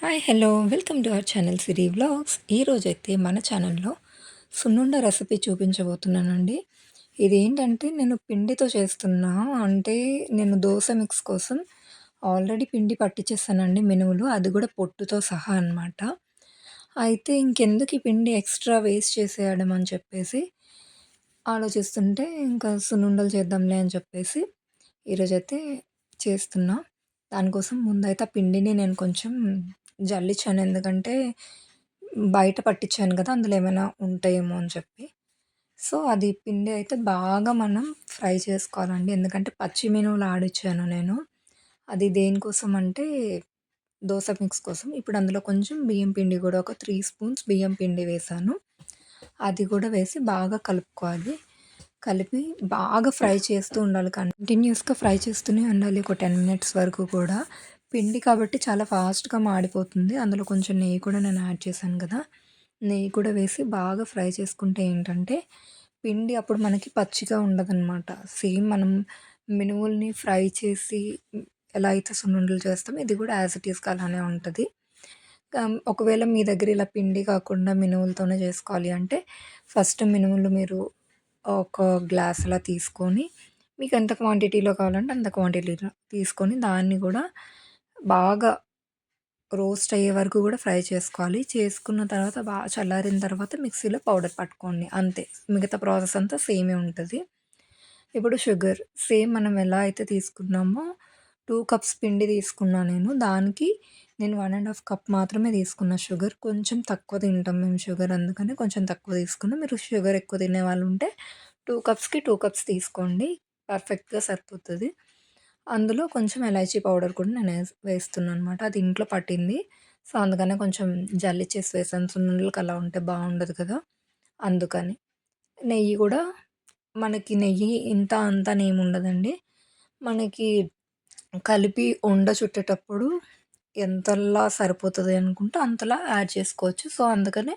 Hi hello welcome to our channel Siri vlogs. ఈరోజైతే మన ఛానల్లో సున్నుండ రెసిపీ చూపించబోతున్నానండి. ఇదేంటంటే నేను పిండితో చేస్తున్నా. అంటే నేను దోస మిక్స్ కోసం ఆల్రెడీ పిండి పట్టించేసానండి మినుములు. అది కూడా పొట్టుతో సహా అనమాట. అయితే ఇంకెందుకు ఈ పిండి ఎక్స్ట్రా వేస్ట్ చేసేయడం అని చెప్పేసి ఆలోచిస్తుంటే ఇంకా సున్నుండలు చేద్దాంలే అని చెప్పేసి ఈరోజైతే చేస్తున్నా. దానికోసం ముందైతే ఆ పిండిని నేను కొంచెం జల్లిచ్చాను. ఎందుకంటే బయట పట్టించాను కదా! అందులో ఏమైనా ఉంటాయేమో అని చెప్పి. సో, అది పిండి అయితే బాగా మనం ఫ్రై చేసుకోవాలండి. ఎందుకంటే పచ్చి మినుములు ఆడిచ్చాను నేను. అది దేనికోసం అంటే దోస మిక్స్ కోసం. ఇప్పుడు అందులో కొంచెం బియ్యం పిండి గూడా ఒక 3 స్పూన్స్ బియ్యం పిండి వేశాను. అది కూడా వేసి బాగా కలుపుకోవాలి. కలిపి బాగా ఫ్రై చేస్తూ ఉండాలి. కంటిన్యూయస్‌గా ఫ్రై చేస్తూనే ఉండాలి. ఒక 10 మినిట్స్ వరకు కూడా. పిండి కాబట్టి చాలా ఫాస్ట్‌గా మాడిపోతుంది. అందులో కొంచెం నెయ్యి కూడా నేను యాడ్ చేశాను కదా! నెయ్యి కూడా వేసి బాగా ఫ్రై చేసుకుంటే ఏంటంటే, పిండి అప్పుడు మనకి పచ్చిగా ఉండదనమాట. సేమ్ మనం మినుముల్ని ఫ్రై చేసి ఎలా అయితే సున్నుండలు చేస్తామో ఇది కూడా యాజ్ ఇట్ ఈస్‌గా అలానే ఉంటది. ఒకవేళ మీ దగ్గర ఇలా పిండి కాకుండా మినుములతోనే చేసుకోవాలి అంటే, ఫస్ట్ మినుములు మీరు ఒక గ్లాసులా తీసుకొని, మీకెంత క్వాంటిటీలో కావాలంటే అంత క్వాంటిటీలో తీసుకొని, దాన్ని గూడా బాగా రోస్ట్ అయ్యే వరకు గూడా ఫ్రై చేసుకోవాలి. చేసుకున్న తర్వాత బాగా చల్లారిన తర్వాత మిక్సీలో పౌడర్ పట్టుకోండి అంతే. మిగతా ప్రాసెస్ అంతా సేమే ఉంటది. ఇప్పుడు షుగర్ సేమ్ మనం ఎలా అయితే తీసుకున్నామో 2 కప్స్ పిండి తీసుకున్నా నేను. దానికి నేను 1 ½ కప్ మాత్రమే తీసుకున్నా షుగర్. కొంచెం తక్కువ తింటాం మేము షుగర్, అందుకని కొంచెం తక్కువ తీసుకున్నా. మీరు షుగర్ ఎక్కువ తినేవాళ్ళుంటే 2 కప్స్‌కి 2 కప్స్ తీసుకోండి. పర్ఫెక్ట్‌గా సరిపోతది. అందులో కొంచెం ఎలైచీ పౌడర్ కూడా నేను వేస్తున్నాననమాట. అది ఇంట్లో పట్టింది. సో, అందుకనే కొంచెం జల్లిచ్చేసి వేసాను. సున్నుండలకి అలా ఉంటే బావుండదు కదా! అందుకని. నెయ్యి గూడా మనకి నెయ్యి ఇంత అంత అని ఏముండదండి. మనకి కలిపి ఉండ చుట్టేటప్పుడు ఎంతలా సరిపోతది అనుకుంటే అంతలా యాడ్ చేసుకోవచ్చు. సో, అందుకనే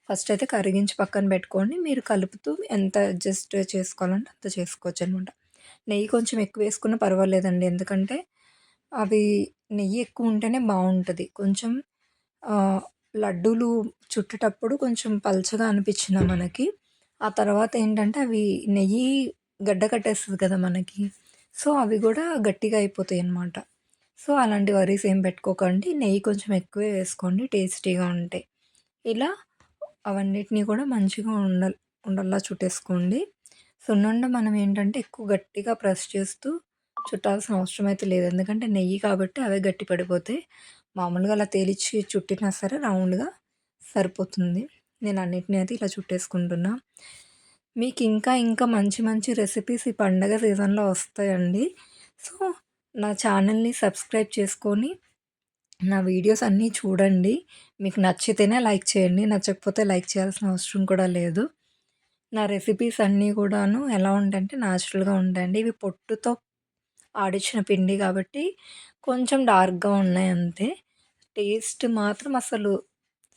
ఫస్ట్ అయితే కరిగించి పక్కన పెట్టుకోండి. మీరు కలుపుతూ ఎంత అడ్జస్ట్ చేసుకోవాలంటే అంత చేసుకోవచ్చనమాట. నెయ్యి కొంచెం ఎక్కువ వేసుకున్నా పర్వాలేదండి. ఎందుకంటే అవి నెయ్యి ఎక్కువ ఉంటేనే బావుంటది. కొంచెం లడ్డూలు చుట్టేటప్పుడు కొంచెం పల్చగా అనిపించినా మనకి, ఆ తర్వాత ఏంటంటే అవి నెయ్యి గడ్డ కట్టేస్తది కదా మనకి. సో, అవి గూడా గట్టిగా అయిపోతాయనమాట. సో, అలాంటి వరీస్ ఏం పెట్టుకోకండి. నెయ్యి కొంచెం ఎక్కువే వేసుకోండి టేస్టీగా ఉంటాయి. ఇలా అవన్నిటిని కూడా మంచిగా ఉండల్లా చుట్టేసుకోండి. సున్నుండ మనం ఏంటంటే ఎక్కువ గట్టిగా ప్రెస్ చేస్తూ చుట్టాల్సిన అవసరం అయితే లేదు. ఎందుకంటే నెయ్యి కాబట్టి అవే గట్టి పడిపోతాయి. మామూలుగా అలా తేలిచ్చి చుట్టినా సరే రౌండ్‌గా సరిపోతుంది. నేను అన్నిటిని అయితే ఇలా చుట్టేసుకుంటున్నా. మీకు ఇంకా మంచి మంచి రెసిపీస్ ఈ పండగ సీజన్‌లో వస్తాయండి. సో, నా ఛానల్‌ని సబ్స్క్రైబ్ చేసుకొని నా వీడియోస్ అన్నీ చూడండి. మీకు నచ్చితేనే లైక్ చేయండి. నచ్చకపోతే లైక్ చేయాల్సిన అవసరం కూడా లేదు. నా రెసిపీస్ అన్నీ కూడాను ఎలా ఉంటాయంటే నేచురల్‌గా ఉంటాయండి. ఇవి పొట్టుతో ఆడిచ్చిన పిండి కాబట్టి కొంచెం డార్క్‌గా ఉన్నాయి అంతే. టేస్ట్ మాత్రం అసలు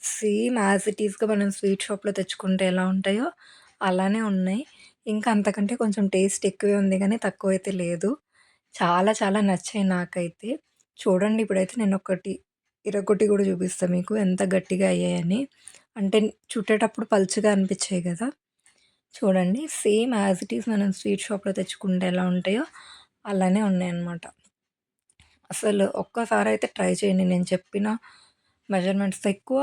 సేమ్ యాజ్ ఇట్ ఈస్‌గా మనం స్వీట్ షాప్‌లో తెచ్చుకుంటే ఎలా ఉంటాయో అలానే ఉన్నాయి. ఇంకా అంతకంటే కొంచెం టేస్ట్ ఎక్కువే ఉంది గానీ తక్కువైతే లేదు. చాలా చాలా నచ్చాయి నాకైతే. చూడండి ఇప్పుడైతే నేనొకటి ఇరగ్గొట్టి గూడా చూపిస్తా మీకు ఎంత గట్టిగా అయ్యాయని. అంటే చుట్టేటప్పుడు పలుచగా అనిపిచ్చాయి గదా! చూడండి సేమ్ యాజ్ ఇట్ ఈజ్ మనం స్వీట్ షాప్‌లో తెచ్చుకుంటే ఎలా ఉంటాయో అలానే ఉన్నాయన్నమాట. అసలు ఒక్కసారయితే ట్రై చేయండి. నేను చెప్పిన మెజర్‌మెంట్స్‌తో ఎక్కువ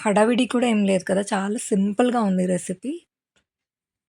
హడావిడి కూడా ఏం లేదు కదా! చాలా సింపుల్‌గా ఉంది రెసిపీ.